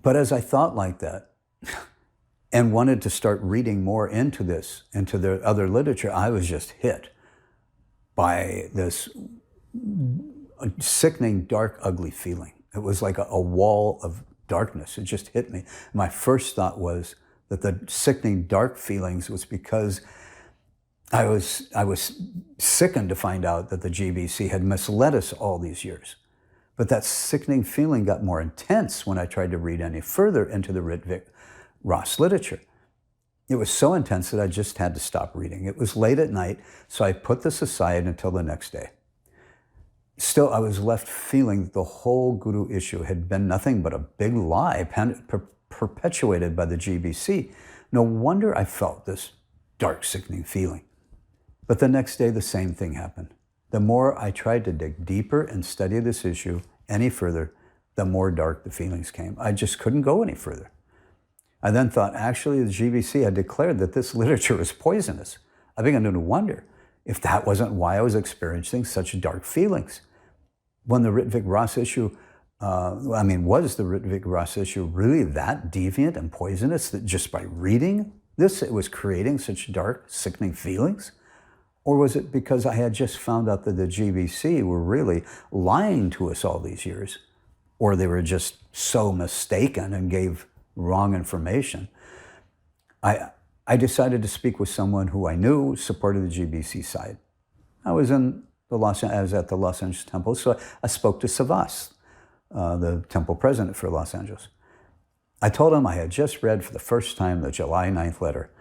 But as I thought like that and wanted to start reading more into this, into the other literature, I was just hit by this sickening, dark, ugly feeling. It was like a wall of darkness. It just hit me. My first thought was that the sickening, dark feelings was because I was sickened to find out that the GBC had misled us all these years. But that sickening feeling got more intense when I tried to read any further into the Rtvik Ross literature. It was so intense that I just had to stop reading. It was late at night, so I put this aside until the next day. Still, I was left feeling that the whole Guru issue had been nothing but a big lie perpetuated by the GBC. No wonder I felt this dark, sickening feeling. But the next day, the same thing happened. The more I tried to dig deeper and study this issue any further, the more dark the feelings came. I just couldn't go any further. I then thought, actually, the GBC had declared that this literature is poisonous. I began to wonder if that wasn't why I was experiencing such dark feelings. When the Rtvik Ross issue, was the Rtvik Ross issue really that deviant and poisonous that just by reading this, it was creating such dark, sickening feelings? Or was it because I had just found out that the GBC were really lying to us all these years? Or they were just so mistaken and gave wrong information? I decided to speak with someone who I knew supported the GBC side. I was at the Los Angeles temple, so I spoke to Svavas, the temple president for Los Angeles. I told him I had just read for the first time the July 9th letter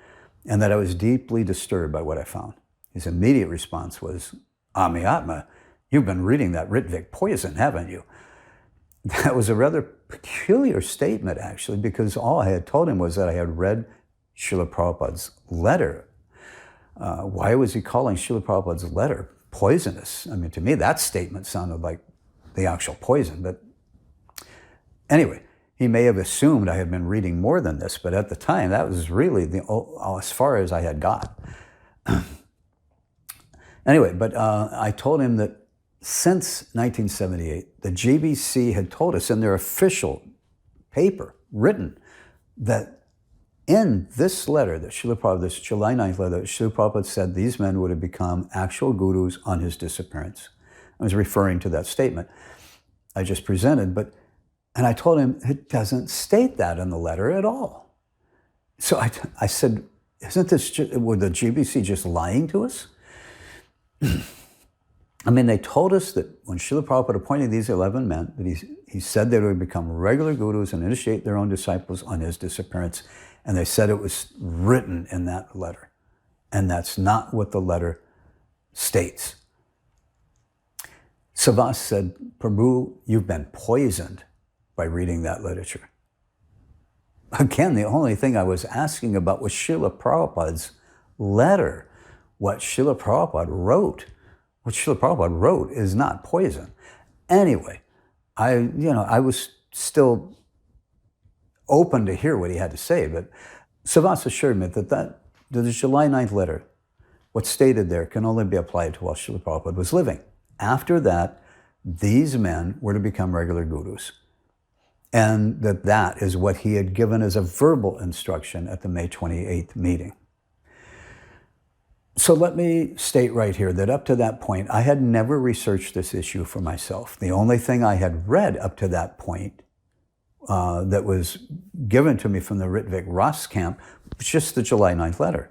and that I was deeply disturbed by what I found. His immediate response was, Ami Atma, you've been reading that Rtvik poison, haven't you? That was a rather peculiar statement, actually, because all I had told him was that I had read Srila Prabhupada's letter. Why was he calling Srila Prabhupada's letter poisonous? I mean, to me, that statement sounded like the actual poison. But anyway, he may have assumed I had been reading more than this, but at the time, that was really as far as I had got. Anyway, but I told him that since 1978, the GBC had told us in their official paper, written, that in this letter, this July 9th letter, Srila Prabhupada said these men would have become actual gurus on his disappearance. I was referring to that statement I just presented, and I told him it doesn't state that in the letter at all. So I said, were the GBC just lying to us? I mean, they told us that when Srila Prabhupada appointed these 11 men, that he said they would become regular gurus and initiate their own disciples on his disappearance. And they said it was written in that letter. And that's not what the letter states. Svavas said, Prabhu, you've been poisoned by reading that literature. Again, the only thing I was asking about was Srila Prabhupada's letter. What Srila Prabhupada wrote. What Srila Prabhupada wrote is not poison. Anyway, I was still open to hear what he had to say, but Svavas assured me that the July 9th letter, what's stated there, can only be applied to while Srila Prabhupada was living. After that, these men were to become regular gurus. And that is what he had given as a verbal instruction at the May 28th meeting. So let me state right here that up to that point, I had never researched this issue for myself. The only thing I had read up to that point that was given to me from the Rtvik Ross camp was just the July 9th letter.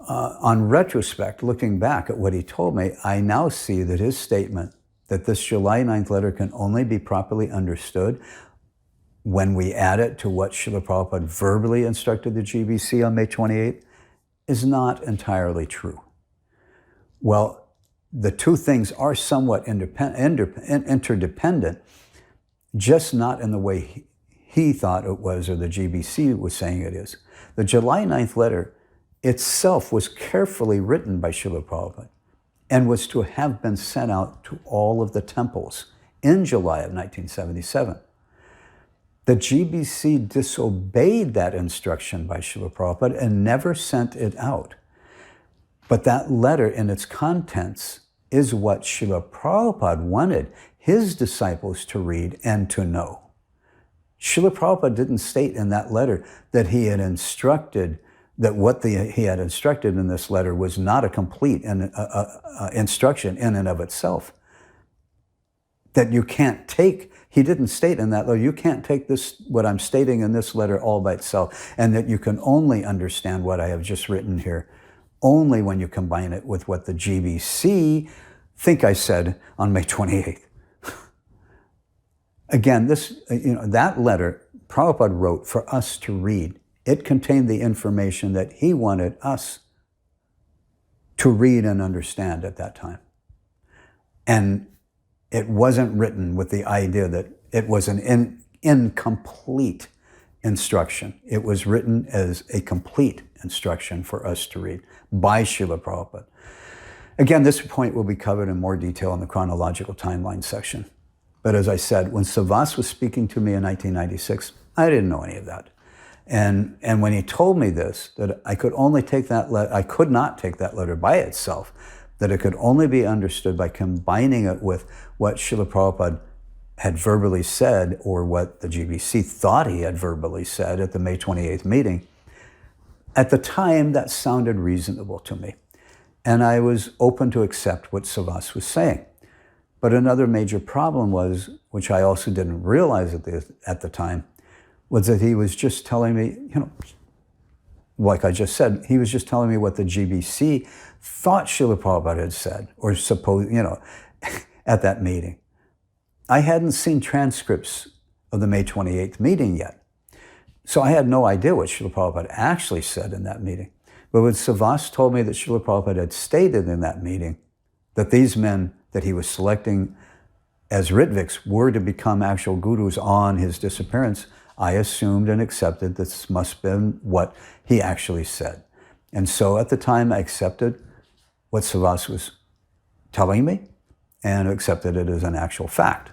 On retrospect, looking back at what he told me, I now see that his statement that this July 9th letter can only be properly understood when we add it to what Srila Prabhupada verbally instructed the GBC on May 28th, is not entirely true. Well, the two things are somewhat interdependent, just not in the way he thought it was or the GBC was saying it is. The July 9th letter itself was carefully written by Srila Prabhupada and was to have been sent out to all of the temples in July of 1977. The GBC disobeyed that instruction by Srila Prabhupada and never sent it out. But that letter in its contents is what Srila Prabhupada wanted his disciples to read and to know. Srila Prabhupada didn't state in that letter that he had instructed, that what he had instructed in this letter was not a complete instruction in and of itself. That you can't take, he didn't state in that letter, you can't take this, what I'm stating in this letter all by itself, and that you can only understand what I have just written here only when you combine it with what the GBC think I said on May 28th. Again, that letter Prabhupada wrote for us to read. It contained the information that he wanted us to read and understand at that time. And it wasn't written with the idea that it was an incomplete instruction. It was written as a complete instruction for us to read by Srila Prabhupada. Again, this point will be covered in more detail in the chronological timeline section. But as I said, when Svavas was speaking to me in 1996, I didn't know any of that. And when he told me this, that I could only take that I could not take that letter by itself, that it could only be understood by combining it with what Srila Prabhupada had verbally said, or what the GBC thought he had verbally said at the May 28th meeting. At the time, that sounded reasonable to me. And I was open to accept what Svavas was saying. But another major problem was, which I also didn't realize at the time, was that he was just telling me, like I just said, he was just telling me what the GBC thought Srila Prabhupada had said, or supposed, at that meeting. I hadn't seen transcripts of the May 28th meeting yet. So I had no idea what Srila Prabhupada actually said in that meeting. But when Svavas told me that Srila Prabhupada had stated in that meeting that these men that he was selecting as Ritviks were to become actual gurus on his disappearance, I assumed and accepted this must have been what he actually said. And so at the time, I accepted what Svavas was telling me and accepted it as an actual fact.